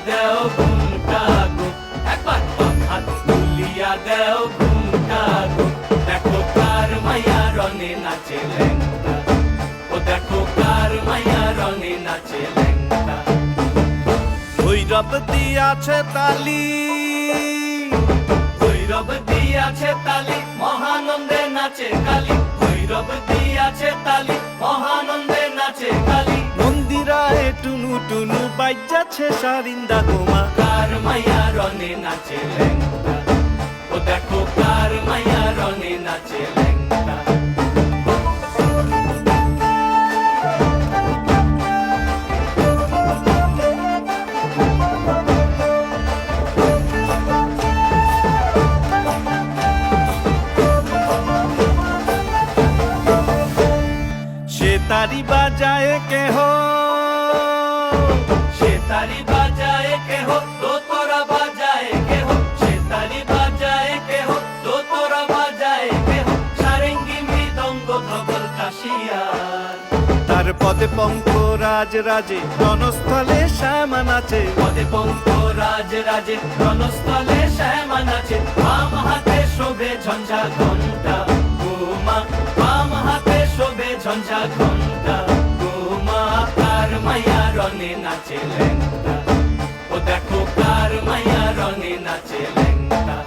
দেও ঘুমটা গো, একবার বাম হাত তুলিয়া দেও ঘুমটা গো। দেখো কার মায়া রনে নাচে ল্যাংটা, ও দেখো কার মায়া রনে নাচে ল্যাংটা। ভৈরব দিয়াছে তালি, ভৈরব দিয়াছে তালি, মহানন্দে নাচে কালী। ভৈরব দিয়াছে তালি, মহানন্দে নাচে কালী। মন্দিরায় টুনু টুনু বাজ্যাছে সারিন্দা গোমা। কার মায়া রনে নাচে ল্যাংটা, ও দেখো কার মায়া রনে নাচে ল্যাংটা। সে তারি বাজায় কেহ, সে তারি বাজায় কেহ, তো তোরা বাজায় কেহ। সে তারি বাজায় কেহ, তো তোরা বাজায় কেহ। সারেঙ্গি মৃদঙ্গ ধবল কাশিয়ার, তার পদে পঙ্ক রাজ রাজে রণস্থলে শ্যামা নাচে। পদে পঙ্ক রাজ রাজে রণস্থলে শ্যামা নাচে। বাম হাতে শোভে ঝঞ্ঝা ঘণ্টা গোমা, বাম হাতে শোভে ঝঞ্ঝা ঘণ্টা গোমা। কার মায়া রনে নাচে ল্যাংটা, ও দেখো কার মায়া রনে নাচে ল্যাংটা।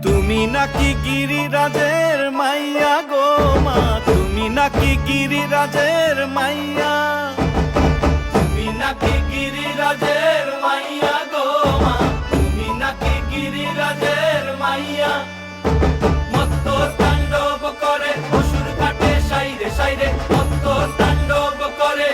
তুমি নাকি গিরিরাজের মাইয়া গো মা, তুমি নাকি গিরিরাজের মাইয়া। তুমি নাকি গিরিরাজের মাইয়া গো মা, তুমি নাকি গিরিরাজের মাইয়া। মত্ত তাণ্ডব করে অসুর কাটে সাইরে সাইরে, মত্ত তাণ্ডব করে,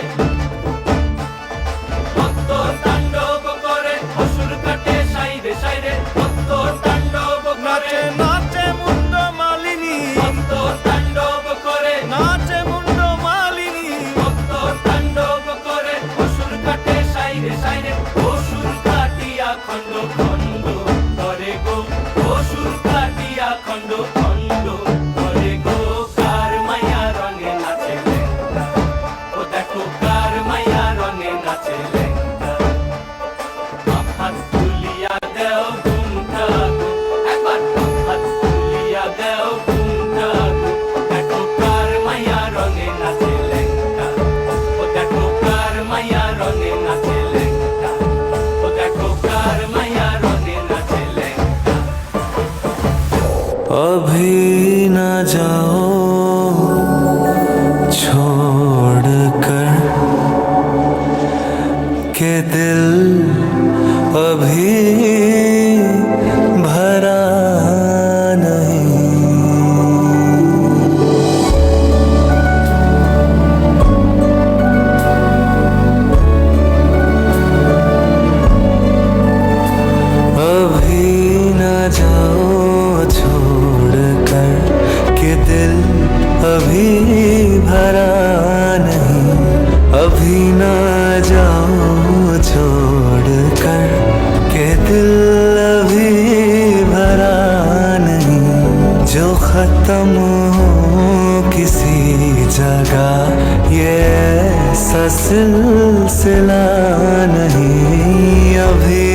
মত্ত তাণ্ডব করে অসুর কাটে সাইরে সাইরে, মত্ত তাণ্ডব করে। নাচে নাচে মুন্ড মালিনী, মত্ত তাণ্ডব করে, নাচে মুন্ড মালিনী। মত্ত তাণ্ডব করে অসুর কাটে সাইরে সাইরে। অসুর কাটিয়া খণ্ড খণ্ড করে গো, অসুর কাটিয়া খণ্ড খণ্ড করে গো। কার মায়া রঙে নাচে ল্যাংটা, ও দেখো কার মায়া রঙে নাচে ল্যাংটা। বাম হাত তুলিয়া দেও ঘুমটা গো, একবার বাম হাত তুলিয়া দেও ঘুমটা গো। দেখো কার মায়া রঙে নাচে ল্যাংটা, ও দেখো কার মায়া রঙে নাচে ল্যাংটা, ও দেখো কার মায়া রঙে নাচে ল্যাংটা। अभी न जाओ छोड़ कर के दिल अभी भरा नहीं। अभी न जाओ छोड़ कर के दिल अभी भरा नहीं। अभी न जाओ छोड़ कर के दिल अभी भरा नहीं। जो खत्म हो किसी जगह ये ऐसा सिलसिला नहीं। अभी